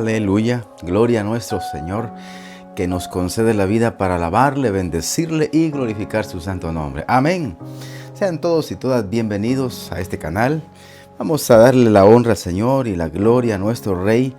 Aleluya, gloria a nuestro Señor, que nos concede la vida para alabarle, bendecirle y glorificar su santo nombre. Amén. Sean todos y todas bienvenidos a este canal. Vamos a darle la honra al Señor y la gloria a nuestro Rey,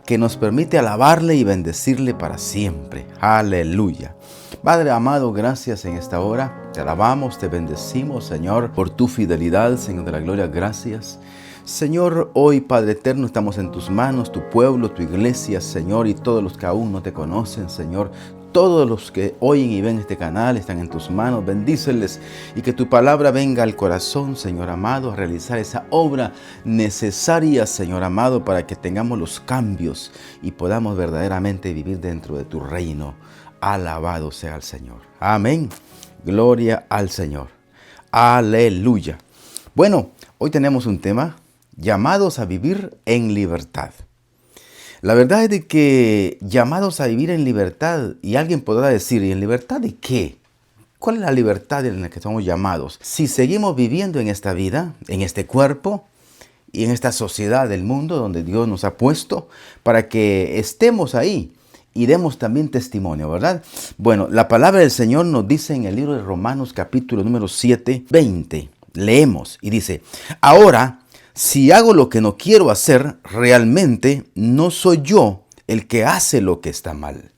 que nos permite alabarle y bendecirle para siempre. Aleluya. Padre amado, gracias en esta hora. Te alabamos, te bendecimos, Señor, por tu fidelidad, Señor de la gloria. Gracias. Señor, hoy, Padre eterno, estamos en tus manos, tu pueblo, tu iglesia, Señor, y todos los que aún no te conocen, Señor. Todos los que oyen y ven este canal están en tus manos. Bendíceles y que tu palabra venga al corazón, Señor amado, a realizar esa obra necesaria, Señor amado, para que tengamos los cambios y podamos verdaderamente vivir dentro de tu reino. Alabado sea el Señor. Amén. Gloria al Señor. Aleluya. Bueno, hoy tenemos un tema: llamados a vivir en libertad. La verdad es de que llamados a vivir en libertad, y alguien podrá decir, ¿y en libertad de qué? ¿Cuál es la libertad en la que somos llamados? Si seguimos viviendo en esta vida, en este cuerpo y en esta sociedad del mundo donde Dios nos ha puesto para que estemos ahí y demos también testimonio, ¿verdad? Bueno, la palabra del Señor nos dice en el libro de Romanos capítulo número 7, 20. Leemos y dice: ahora, si hago lo que no quiero hacer, realmente no soy yo el que hace lo que está mal,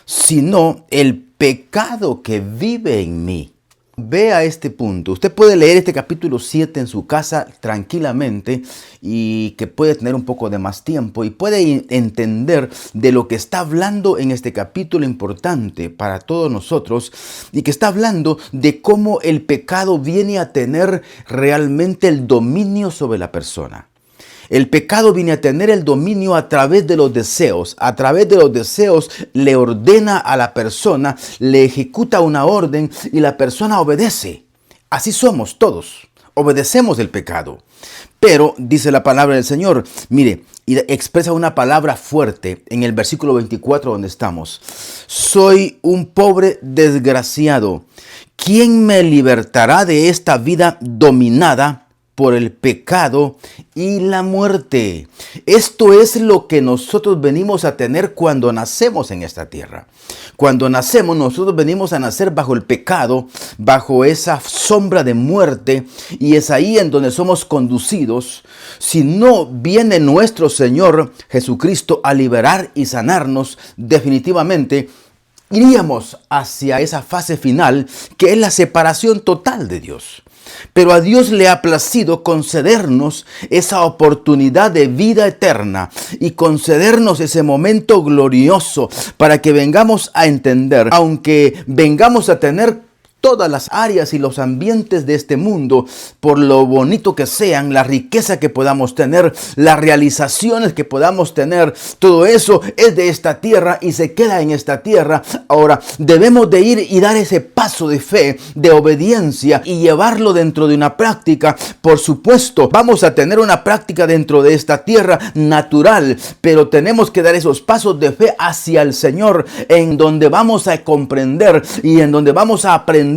sino el pecado que vive en mí. Vea este punto. Usted puede leer este capítulo 7 en su casa tranquilamente y que puede tener un poco de más tiempo y puede entender de lo que está hablando en este capítulo importante para todos nosotros, y que está hablando de cómo el pecado viene a tener realmente el dominio sobre la persona. El pecado viene a tener el dominio a través de los deseos. A través de los deseos le ordena a la persona, le ejecuta una orden y la persona obedece. Así somos todos. Obedecemos el pecado. Pero dice la palabra del Señor, mire, y expresa una palabra fuerte en el versículo 24 donde estamos. Soy un pobre desgraciado. ¿Quién me libertará de esta vida dominada por el pecado y la muerte? Esto es lo que nosotros venimos a tener cuando nacemos en esta tierra. Cuando nacemos, nosotros venimos a nacer bajo el pecado, bajo esa sombra de muerte, y es ahí en donde somos conducidos. Si no viene nuestro Señor Jesucristo a liberar y sanarnos, definitivamente iríamos hacia esa fase final, que es la separación total de Dios. Pero a Dios le ha placido concedernos esa oportunidad de vida eterna y concedernos ese momento glorioso para que vengamos a entender, aunque vengamos a tener todas las áreas y los ambientes de este mundo, por lo bonito que sean, la riqueza que podamos tener, las realizaciones que podamos tener, todo eso es de esta tierra y se queda en esta tierra. Ahora debemos de ir y dar ese paso de fe, de obediencia, y llevarlo dentro de una práctica. Por supuesto, vamos a tener una práctica dentro de esta tierra natural, pero tenemos que dar esos pasos de fe hacia el Señor, en donde vamos a comprender y en donde vamos a aprender.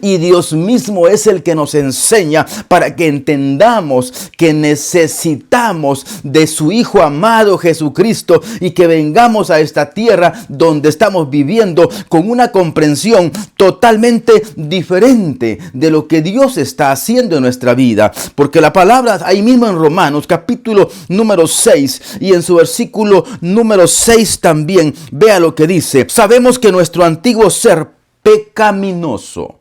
Y Dios mismo es el que nos enseña para que entendamos que necesitamos de su Hijo amado Jesucristo, y que vengamos a esta tierra donde estamos viviendo con una comprensión totalmente diferente de lo que Dios está haciendo en nuestra vida. Porque la palabra ahí mismo en Romanos capítulo número 6 y en su versículo número 6 también, vea lo que dice: sabemos que nuestro antiguo ser pecaminoso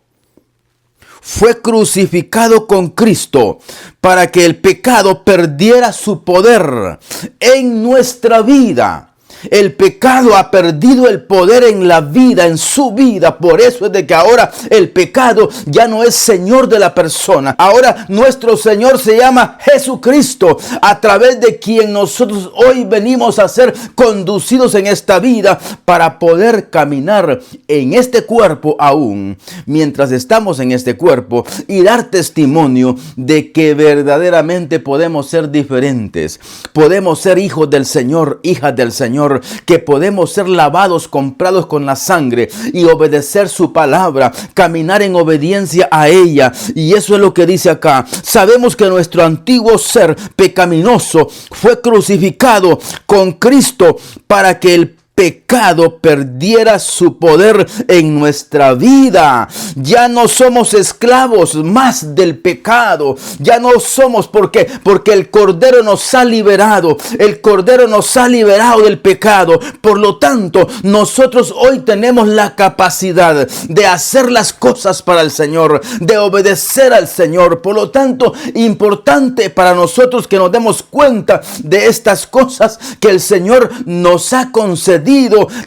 fue crucificado con Cristo para que el pecado perdiera su poder en nuestra vida. El pecado ha perdido el poder en la vida, en su vida. Por eso es de que ahora el pecado ya no es Señor de la persona. Ahora nuestro Señor se llama Jesucristo, a través de quien nosotros hoy venimos a ser conducidos en esta vida para poder caminar en este cuerpo aún, mientras estamos en este cuerpo, y dar testimonio de que verdaderamente podemos ser diferentes. Podemos ser hijos del Señor, hijas del Señor, Señor, que podemos ser lavados, comprados con la sangre y obedecer su palabra, caminar en obediencia a ella. Y eso es lo que dice acá. Sabemos que nuestro antiguo ser pecaminoso fue crucificado con Cristo para que el pecado perdiera su poder en nuestra vida. Ya no somos esclavos más del pecado. Ya no somos, porque el Cordero nos ha liberado. El Cordero nos ha liberado del pecado. Por lo tanto, nosotros hoy tenemos la capacidad de hacer las cosas para el Señor, de obedecer al Señor. Por lo tanto, importante para nosotros que nos demos cuenta de estas cosas que el Señor nos ha concedido.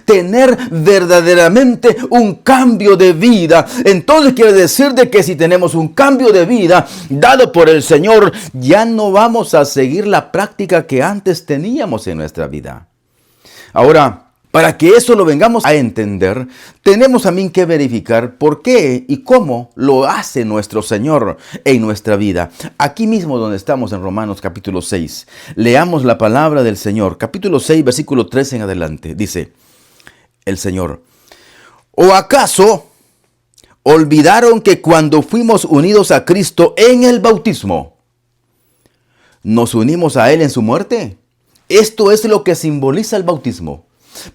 Tener verdaderamente un cambio de vida. Entonces quiere decir de que si tenemos un cambio de vida dado por el Señor, ya no vamos a seguir la práctica que antes teníamos en nuestra vida. Ahora, para que eso lo vengamos a entender, tenemos también que verificar por qué y cómo lo hace nuestro Señor en nuestra vida. Aquí mismo donde estamos en Romanos capítulo 6, leamos la palabra del Señor. Capítulo 6, versículo 13 en adelante. Dice el Señor: ¿o acaso olvidaron que cuando fuimos unidos a Cristo en el bautismo, nos unimos a Él en su muerte? Esto es lo que simboliza el bautismo.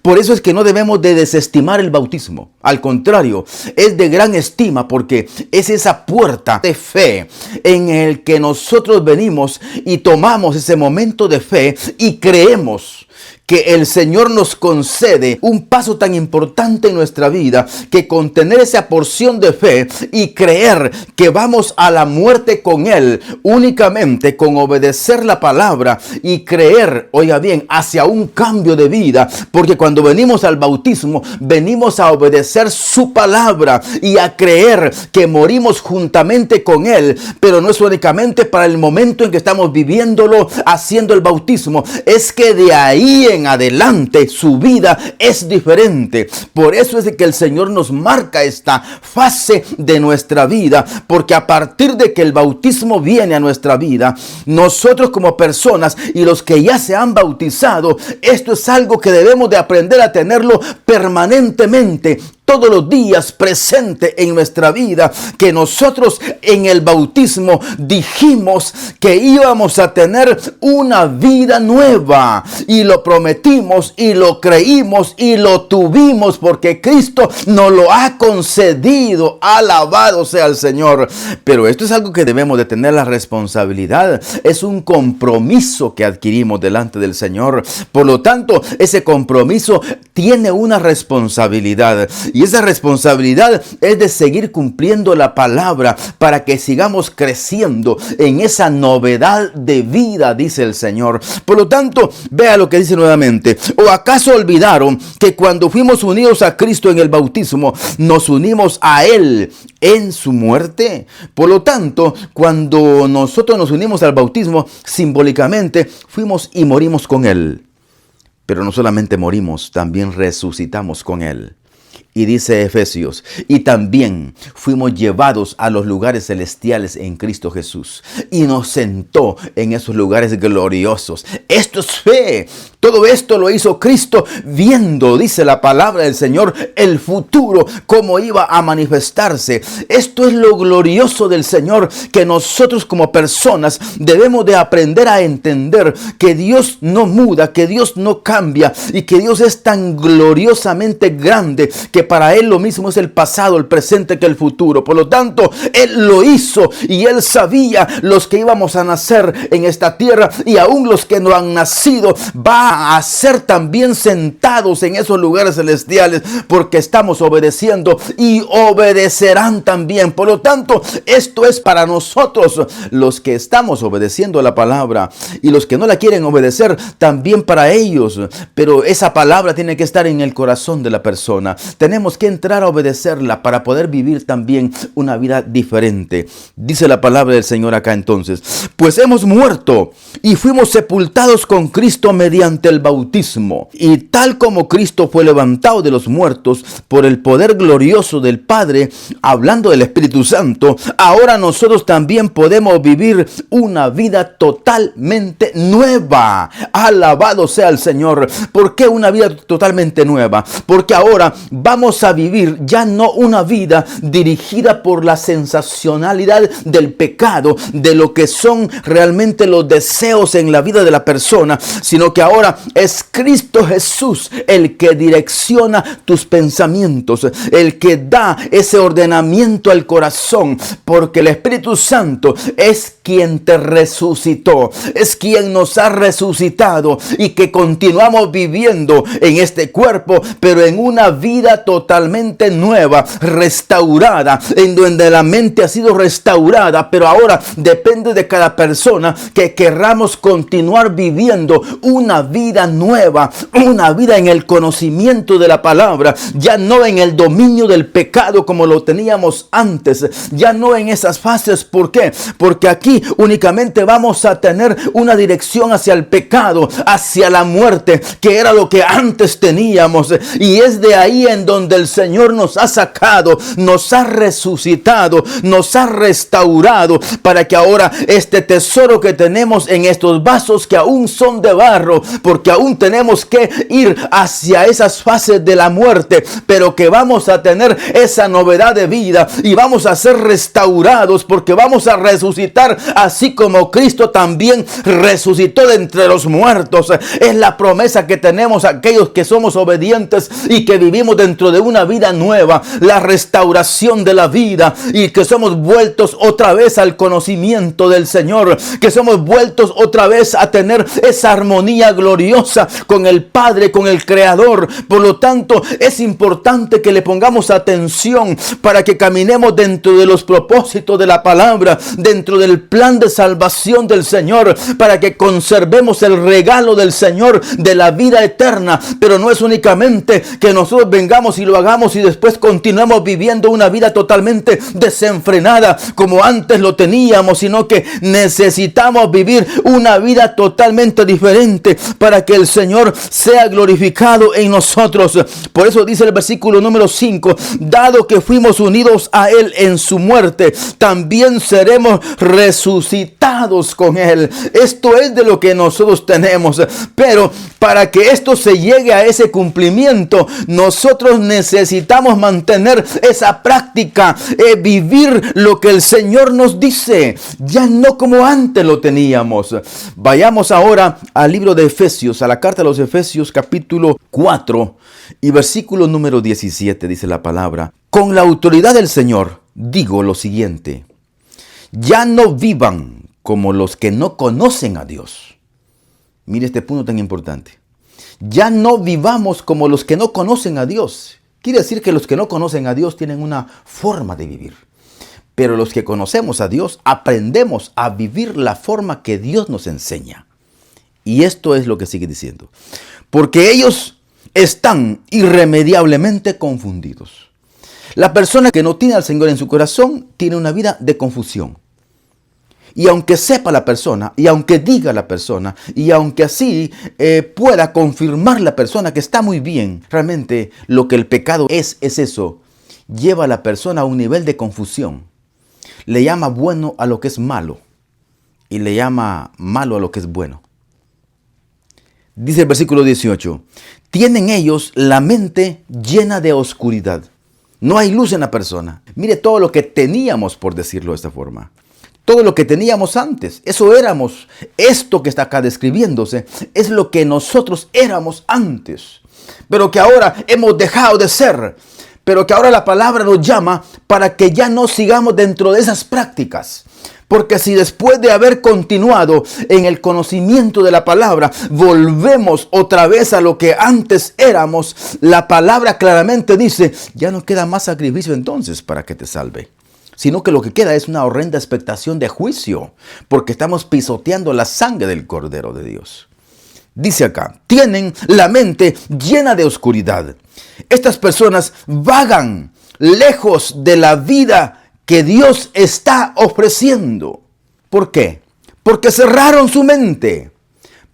Por eso es que no debemos de desestimar el bautismo. Al contrario, es de gran estima, porque es esa puerta de fe en el que nosotros venimos y tomamos ese momento de fe y creemos que el Señor nos concede un paso tan importante en nuestra vida, que con tener esa porción de fe y creer que vamos a la muerte con Él, únicamente con obedecer la palabra y creer, oiga bien, hacia un cambio de vida, porque cuando venimos al bautismo, venimos a obedecer su palabra y a creer que morimos juntamente con Él, pero no es únicamente para el momento en que estamos viviéndolo, haciendo el bautismo, es que de ahí en adelante su vida es diferente. Por eso es que el Señor nos marca esta fase de nuestra vida, porque a partir de que el bautismo viene a nuestra vida, nosotros como personas y los que ya se han bautizado, esto es algo que debemos de aprender a tenerlo permanentemente, todos los días presente en nuestra vida, que nosotros en el bautismo dijimos que íbamos a tener una vida nueva, y lo prometimos y lo creímos y lo tuvimos, porque Cristo nos lo ha concedido. Alabado sea el Señor. Pero esto es algo que debemos de tener la responsabilidad, es un compromiso que adquirimos delante del Señor. Por lo tanto, ese compromiso tiene una responsabilidad, y esa responsabilidad es de seguir cumpliendo la palabra para que sigamos creciendo en esa novedad de vida, dice el Señor. Por lo tanto, vea lo que dice nuevamente: ¿o acaso olvidaron que cuando fuimos unidos a Cristo en el bautismo, nos unimos a Él en su muerte? Por lo tanto, cuando nosotros nos unimos al bautismo, simbólicamente fuimos y morimos con Él. Pero no solamente morimos, también resucitamos con Él. Y dice Efesios: y también fuimos llevados a los lugares celestiales en Cristo Jesús, y nos sentó en esos lugares gloriosos. Esto es fe. Todo esto lo hizo Cristo, viendo, dice la palabra del Señor, el futuro, cómo iba a manifestarse. Esto es lo glorioso del Señor, que nosotros como personas debemos de aprender a entender, que Dios no muda, que Dios no cambia, y que Dios es tan gloriosamente grande que para Él lo mismo es el pasado, el presente que el futuro. Por lo tanto, Él lo hizo, y Él sabía los que íbamos a nacer en esta tierra, y aún los que no han nacido va a ser también sentados en esos lugares celestiales, porque estamos obedeciendo y obedecerán también. Por lo tanto, esto es para nosotros los que estamos obedeciendo la palabra, y los que no la quieren obedecer también para ellos. Pero esa palabra tiene que estar en el corazón de la persona. Tenemos que entrar a obedecerla para poder vivir también una vida diferente. Dice la palabra del Señor acá entonces: pues hemos muerto y fuimos sepultados con Cristo mediante mediante el bautismo. Y tal como Cristo fue levantado de los muertos por el poder glorioso del Padre, hablando del Espíritu Santo, ahora nosotros también podemos vivir una vida totalmente nueva. Alabado sea el Señor. ¿Por qué una vida totalmente nueva? Porque ahora vamos a vivir ya no una vida dirigida por la sensacionalidad del pecado, de lo que son realmente los deseos en la vida de la persona, sino que ahora es Cristo Jesús el que direcciona tus pensamientos, el que da ese ordenamiento al corazón, porque el Espíritu Santo es quien te resucitó, es quien nos ha resucitado y que continuamos viviendo en este cuerpo, pero en una vida totalmente nueva, restaurada, en donde la mente ha sido restaurada, pero ahora depende de cada persona que querramos continuar viviendo una vida nueva, una vida en el conocimiento de la palabra, ya no en el dominio del pecado como lo teníamos antes, ya no en esas fases. ¿Por qué? Porque aquí únicamente vamos a tener una dirección hacia el pecado, hacia la muerte, que era lo que antes teníamos, y es de ahí en donde el Señor nos ha sacado, nos ha resucitado, nos ha restaurado, para que ahora este tesoro que tenemos en estos vasos que aún son de barro, porque aún tenemos que ir hacia esas fases de la muerte, pero que vamos a tener esa novedad de vida y vamos a ser restaurados, porque vamos a resucitar así como Cristo también resucitó de entre los muertos. Es la promesa que tenemos aquellos que somos obedientes y que vivimos dentro de una vida nueva, la restauración de la vida, y que somos vueltos otra vez al conocimiento del Señor, que somos vueltos otra vez a tener esa armonía gloriosa con el Padre, con el Creador. Por lo tanto, es importante que le pongamos atención para que caminemos dentro de los propósitos de la palabra, dentro del plan de salvación del Señor, para que conservemos el regalo del Señor de la vida eterna. Pero no es únicamente que nosotros vengamos y lo hagamos y después continuemos viviendo una vida totalmente desenfrenada como antes lo teníamos, sino que necesitamos vivir una vida totalmente diferente para que el Señor sea glorificado en nosotros. Por eso dice el versículo número 5: dado que fuimos unidos a Él en su muerte, también seremos resucitados con Él. Esto es de lo que nosotros tenemos, pero para que esto se llegue a ese cumplimiento, nosotros necesitamos mantener esa práctica, vivir lo que el Señor nos dice, ya no como antes lo teníamos. Vayamos ahora al libro de Efesios, a la carta a los Efesios, capítulo 4 y versículo número 17, dice la palabra: con la autoridad del Señor digo lo siguiente, ya no vivan como los que no conocen a Dios. Mire este punto tan importante. Ya no vivamos como los que no conocen a Dios. Quiere decir que los que no conocen a Dios tienen una forma de vivir. Pero los que conocemos a Dios aprendemos a vivir la forma que Dios nos enseña. Y esto es lo que sigue diciendo. Porque ellos están irremediablemente confundidos. La persona que no tiene al Señor en su corazón tiene una vida de confusión. Y aunque sepa la persona, y aunque diga la persona, y aunque así pueda confirmar la persona que está muy bien, realmente lo que el pecado es eso. Lleva a la persona a un nivel de confusión. Le llama bueno a lo que es malo, y le llama malo a lo que es bueno. Dice el versículo 18, tienen ellos la mente llena de oscuridad. No hay luz en la persona. Mire todo lo que teníamos, por decirlo de esta forma. Todo lo que teníamos antes, eso éramos. Esto que está acá describiéndose es lo que nosotros éramos antes, pero que ahora hemos dejado de ser. Pero que ahora la palabra nos llama para que ya no sigamos dentro de esas prácticas. Porque si después de haber continuado en el conocimiento de la palabra, volvemos otra vez a lo que antes éramos, la palabra claramente dice, ya no queda más sacrificio entonces para que te salve. Sino que lo que queda es una horrenda expectación de juicio, porque estamos pisoteando la sangre del Cordero de Dios. Dice acá, tienen la mente llena de oscuridad. Estas personas vagan lejos de la vida que Dios está ofreciendo. ¿Por qué? Porque cerraron su mente.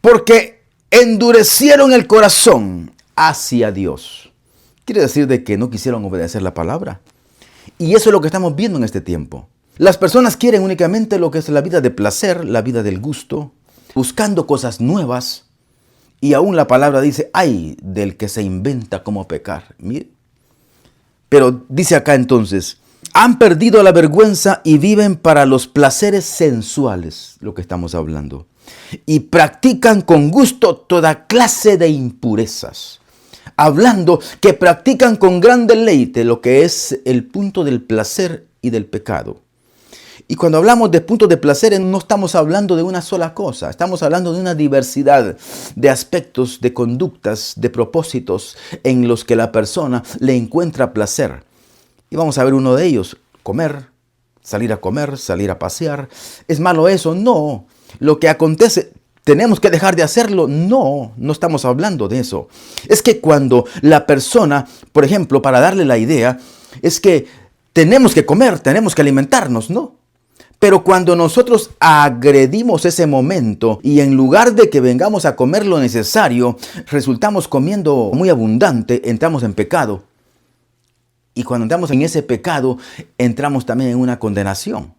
Porque endurecieron el corazón hacia Dios. Quiere decir de que no quisieron obedecer la palabra. Y eso es lo que estamos viendo en este tiempo. Las personas quieren únicamente lo que es la vida de placer, la vida del gusto, buscando cosas nuevas. Y aún la palabra dice, ay del que se inventa cómo pecar. Mire. Pero dice acá entonces, han perdido la vergüenza y viven para los placeres sensuales, lo que estamos hablando. Y practican con gusto toda clase de impurezas. Hablando que practican con gran deleite lo que es el punto del placer y del pecado. Y cuando hablamos de puntos de placer, no estamos hablando de una sola cosa. Estamos hablando de una diversidad de aspectos, de conductas, de propósitos en los que la persona le encuentra placer. Y vamos a ver uno de ellos, comer, salir a pasear. ¿Es malo eso? No. Lo que acontece, ¿tenemos que dejar de hacerlo? No, no estamos hablando de eso. Es que cuando la persona, por ejemplo, para darle la idea, es que tenemos que comer, tenemos que alimentarnos, ¿no? Pero cuando nosotros agredimos ese momento y en lugar de que vengamos a comer lo necesario, resultamos comiendo muy abundante, entramos en pecado. Y cuando entramos en ese pecado, entramos también en una condenación.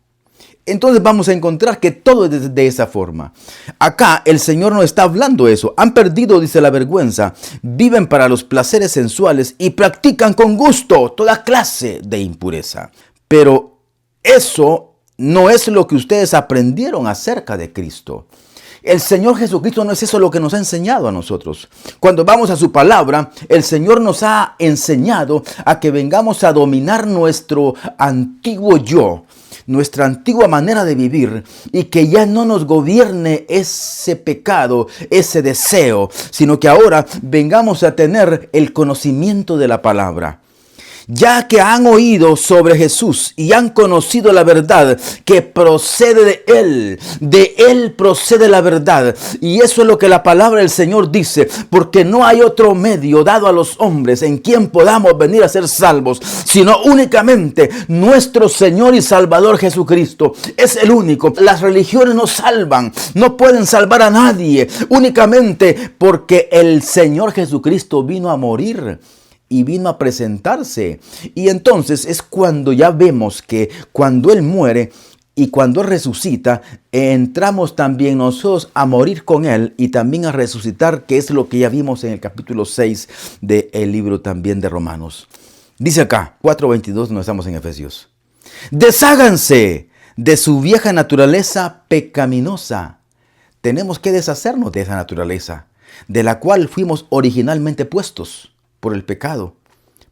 Entonces vamos a encontrar que todo es de esa forma. Acá el Señor no está hablando eso. Han perdido, dice, la vergüenza. Viven para los placeres sensuales y practican con gusto toda clase de impureza. Pero eso no es lo que ustedes aprendieron acerca de Cristo. El Señor Jesucristo no es eso lo que nos ha enseñado a nosotros. Cuando vamos a su palabra, el Señor nos ha enseñado a que vengamos a dominar nuestro antiguo yo, nuestra antigua manera de vivir, y que ya no nos gobierne ese pecado, ese deseo, sino que ahora vengamos a tener el conocimiento de la palabra. Ya que han oído sobre Jesús y han conocido la verdad que procede de Él procede la verdad. Y eso es lo que la palabra del Señor dice, porque no hay otro medio dado a los hombres en quien podamos venir a ser salvos, sino únicamente nuestro Señor y Salvador Jesucristo. Es el único. Las religiones no salvan, no pueden salvar a nadie, únicamente porque el Señor Jesucristo vino a morir y vino a presentarse. Y entonces es cuando ya vemos que cuando Él muere y cuando Él resucita, entramos también nosotros a morir con Él y también a resucitar, que es lo que ya vimos en el capítulo 6 del libro también de Romanos. Dice acá, 4:22, no estamos en Efesios. Desháganse de su vieja naturaleza pecaminosa. Tenemos que deshacernos de esa naturaleza, de la cual fuimos originalmente puestos por el pecado,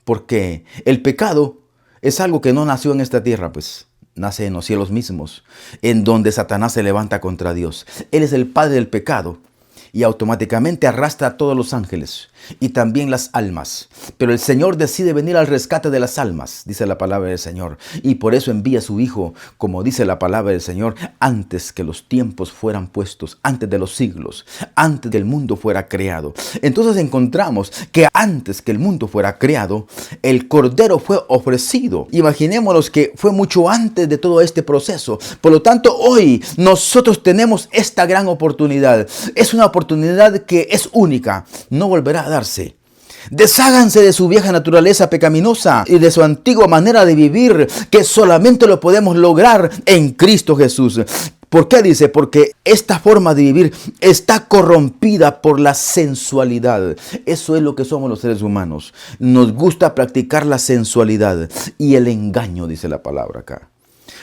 porque el pecado es algo que no nació en esta tierra, pues nace en los cielos mismos, en donde Satanás se levanta contra Dios. Él es el padre del pecado y automáticamente arrastra a todos los ángeles y también las almas. Pero el Señor decide venir al rescate de las almas, dice la palabra del Señor, y por eso envía a su Hijo, como dice la palabra del Señor, antes que los tiempos fueran puestos, antes de los siglos, antes que el mundo fuera creado. Entonces encontramos que antes que el mundo fuera creado, el Cordero fue ofrecido. Imaginémonos que fue mucho antes de todo este proceso. Por lo tanto, hoy nosotros tenemos esta gran oportunidad. Es una oportunidad que es única, no volverá a darse. Desháganse de su vieja naturaleza pecaminosa y de su antigua manera de vivir, que solamente lo podemos lograr en Cristo Jesús. ¿Por qué dice? Porque esta forma de vivir está corrompida por la sensualidad. Eso es lo que somos los seres humanos. Nos gusta practicar la sensualidad y el engaño, dice la palabra acá.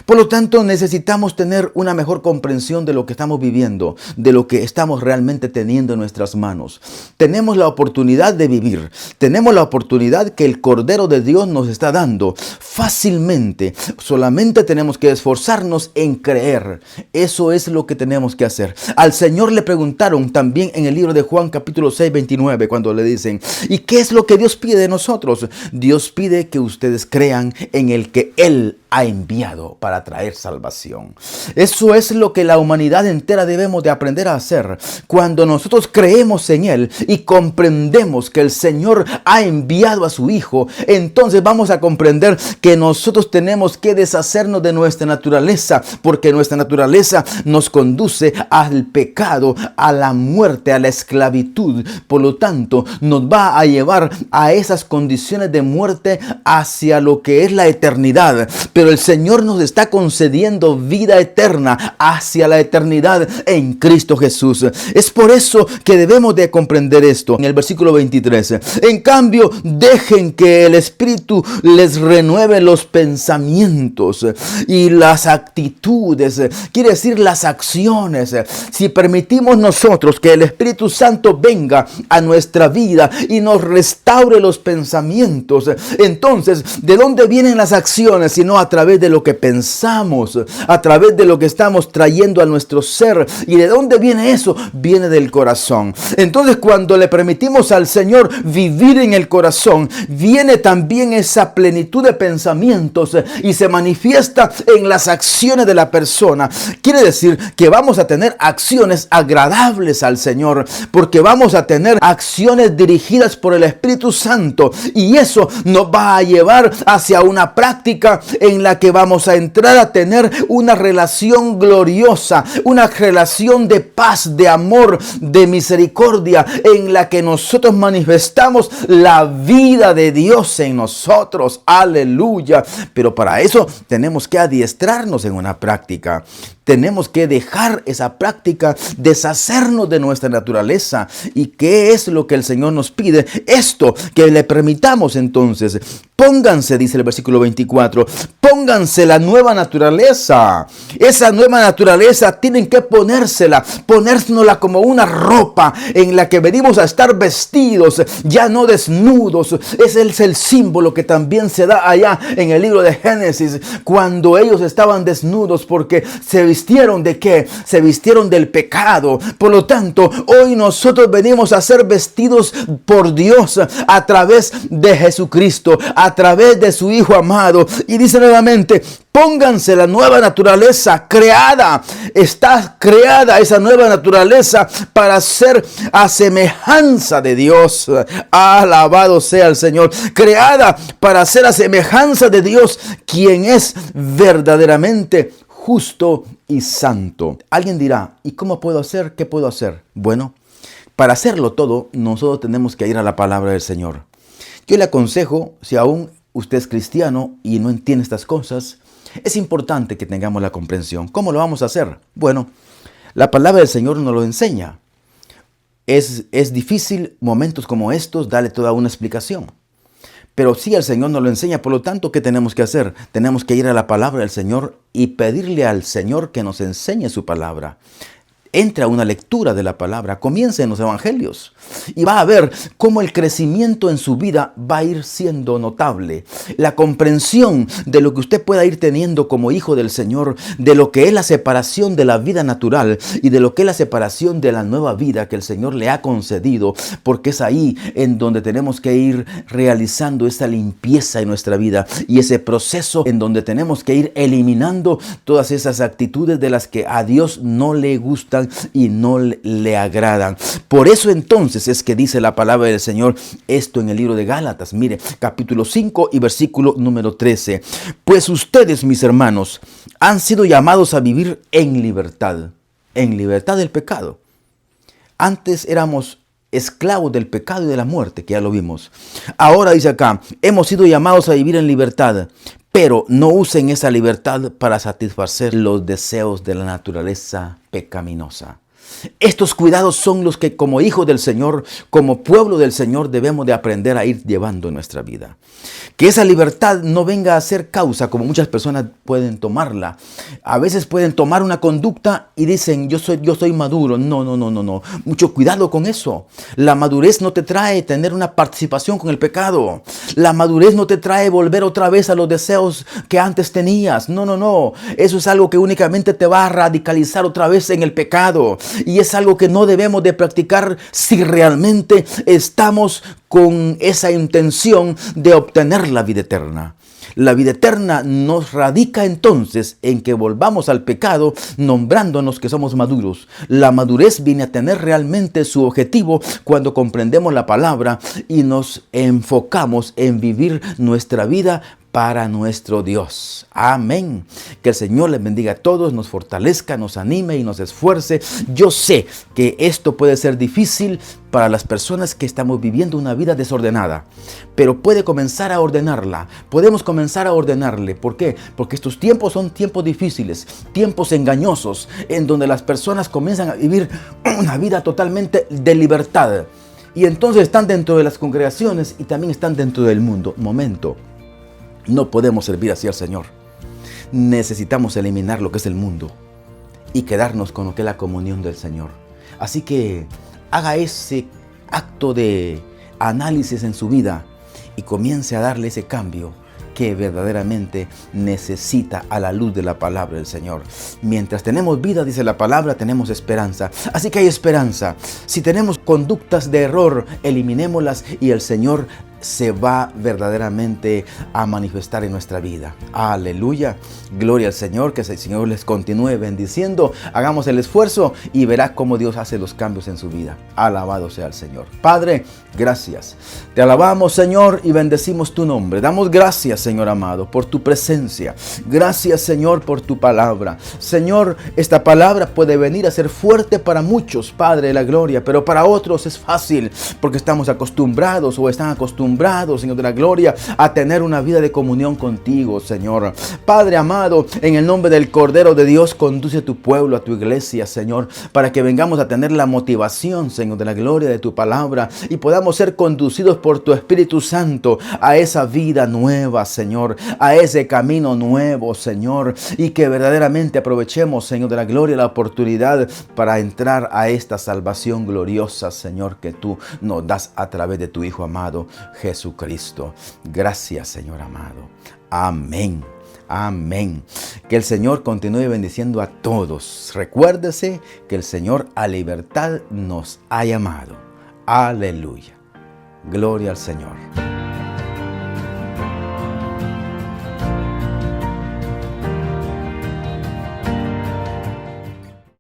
Por lo tanto, necesitamos tener una mejor comprensión de lo que estamos viviendo, de lo que estamos realmente teniendo en nuestras manos. Tenemos la oportunidad de vivir, tenemos la oportunidad que el Cordero de Dios nos está dando fácilmente. Solamente tenemos que esforzarnos en creer. Eso es lo que tenemos que hacer. Al Señor le preguntaron también en el libro de Juan capítulo 6, 29, cuando le dicen, ¿y qué es lo que Dios pide de nosotros? Dios pide que ustedes crean en el que Él ha enviado para traer salvación. Eso es lo que la humanidad entera debemos de aprender a hacer. Cuando nosotros creemos en Él y comprendemos que el Señor ha enviado a su Hijo, entonces vamos a comprender que nosotros tenemos que deshacernos de nuestra naturaleza, porque nuestra naturaleza nos conduce al pecado, a la muerte, a la esclavitud. Por lo tanto, nos va a llevar a esas condiciones de muerte hacia lo que es la eternidad. Pero el Señor nos está concediendo vida eterna hacia la eternidad en Cristo Jesús. Es por eso que debemos de comprender esto. En el versículo 23, en cambio, dejen que el Espíritu les renueve los pensamientos y las actitudes, quiere decir las acciones. Si permitimos nosotros que el Espíritu Santo venga a nuestra vida y nos restaure los pensamientos, entonces, ¿de dónde vienen las acciones? Sino a través de lo que pensamos, a través de lo que estamos trayendo a nuestro ser. ¿Y de dónde viene eso? Viene del corazón. Entonces, cuando le permitimos al Señor vivir en el corazón, viene también esa plenitud de pensamientos y se manifiesta en las acciones de la persona. Quiere decir que vamos a tener acciones agradables al Señor, porque vamos a tener acciones dirigidas por el Espíritu Santo, y eso nos va a llevar hacia una práctica en la que vamos a entrar a tener una relación gloriosa, una relación de paz, de amor, de misericordia, en la que nosotros manifestamos la vida de Dios en nosotros. Aleluya. Pero para eso tenemos que adiestrarnos en una práctica. Tenemos que dejar esa práctica, deshacernos de nuestra naturaleza. ¿Y qué es lo que el Señor nos pide? Esto, que le permitamos entonces. Pónganse, dice el versículo 24, pónganse la nueva naturaleza. Esa nueva naturaleza tienen que ponérnosla como una ropa en la que venimos a estar vestidos, ya no desnudos. Ese es el símbolo que también se da allá en el libro de Génesis, cuando ellos estaban desnudos porque se vistieron ¿de qué? Se vistieron del pecado. Por lo tanto, hoy nosotros venimos a ser vestidos por Dios a través de Jesucristo, a través de su Hijo amado. Y dice nuevamente, pónganse la nueva naturaleza creada. Está creada esa nueva naturaleza para ser a semejanza de Dios. Alabado sea el Señor. Creada para ser a semejanza de Dios, quien es verdaderamente justo y santo. Alguien dirá, ¿y cómo puedo hacer? ¿Qué puedo hacer? Bueno, para hacerlo todo, nosotros tenemos que ir a la palabra del Señor. Yo le aconsejo, si aún usted es cristiano y no entiende estas cosas, es importante que tengamos la comprensión. ¿Cómo lo vamos a hacer? Bueno, la palabra del Señor nos lo enseña. Es difícil, momentos como estos, darle toda una explicación. Pero sí, el Señor nos lo enseña. Por lo tanto, ¿qué tenemos que hacer? Tenemos que ir a la palabra del Señor y pedirle al Señor que nos enseñe su palabra. Entre a una lectura de la palabra, comience en los evangelios y va a ver cómo el crecimiento en su vida va a ir siendo notable. La comprensión de lo que usted pueda ir teniendo como hijo del Señor, de lo que es la separación de la vida natural y de lo que es la separación de la nueva vida que el Señor le ha concedido, porque es ahí en donde tenemos que ir realizando esa limpieza en nuestra vida y ese proceso en donde tenemos que ir eliminando todas esas actitudes de las que a Dios no le gustan y no le agradan. Por eso entonces es que dice la palabra del Señor esto en el libro de Gálatas. Mire, capítulo 5 y versículo número 13. Pues ustedes, mis hermanos, han sido llamados a vivir en libertad del pecado. Antes éramos esclavos del pecado y de la muerte, que ya lo vimos. Ahora dice acá, hemos sido llamados a vivir en libertad. Pero no usen esa libertad para satisfacer los deseos de la naturaleza pecaminosa. Estos cuidados son los que como hijos del Señor, como pueblo del Señor, debemos de aprender a ir llevando en nuestra vida. Que esa libertad no venga a ser causa, como muchas personas pueden tomarla. A veces pueden tomar una conducta y dicen, yo soy maduro. No. Mucho cuidado con eso. La madurez no te trae tener una participación con el pecado. La madurez no te trae volver otra vez a los deseos que antes tenías. No. Eso es algo que únicamente te va a radicalizar otra vez en el pecado. Y es algo que no debemos de practicar si realmente estamos con esa intención de obtener la vida eterna. La vida eterna nos radica entonces en que volvamos al pecado, nombrándonos que somos maduros. La madurez viene a tener realmente su objetivo cuando comprendemos la palabra y nos enfocamos en vivir nuestra vida para nuestro Dios. Amén. Que el Señor les bendiga a todos, nos fortalezca, nos anime y nos esfuerce. Yo sé que esto puede ser difícil para las personas que estamos viviendo una vida desordenada, pero puede comenzar a ordenarla. Podemos comenzar a ordenarle. ¿Por qué? Porque estos tiempos son tiempos difíciles, tiempos engañosos, en donde las personas comienzan a vivir una vida totalmente de libertad. Y entonces están dentro de las congregaciones y también están dentro del mundo. Momento. No podemos servir así al Señor. Necesitamos eliminar lo que es el mundo y quedarnos con lo que es la comunión del Señor. Así que haga ese acto de análisis en su vida y comience a darle ese cambio que verdaderamente necesita a la luz de la palabra del Señor. Mientras tenemos vida, dice la palabra, tenemos esperanza. Así que hay esperanza. Si tenemos conductas de error, eliminémoslas y el Señor se va verdaderamente a manifestar en nuestra vida. Aleluya. Gloria al Señor. Que el Señor les continúe bendiciendo. Hagamos el esfuerzo y verá cómo Dios hace los cambios en su vida. Alabado sea el Señor. Padre, gracias. Te alabamos, Señor, y bendecimos tu nombre. Damos gracias, Señor amado, por tu presencia. Gracias, Señor, por tu palabra. Señor, esta palabra puede venir a ser fuerte para muchos, Padre de la gloria, pero para otros es fácil porque estamos acostumbrados o están acostumbrados, Señor de la gloria, a tener una vida de comunión contigo, Señor. Padre amado, en el nombre del Cordero de Dios, conduce a tu pueblo, a tu iglesia, Señor, para que vengamos a tener la motivación, Señor de la gloria, de tu palabra y podamos ser conducidos por tu Espíritu Santo a esa vida nueva, Señor, a ese camino nuevo, Señor, y que verdaderamente aprovechemos, Señor de la gloria, la oportunidad para entrar a esta salvación gloriosa, Señor, que tú nos das a través de tu Hijo amado, Jesucristo. Gracias, Señor amado. Amén. Amén. Que el Señor continúe bendiciendo a todos. Recuérdese que el Señor a libertad nos ha llamado. Aleluya. Gloria al Señor.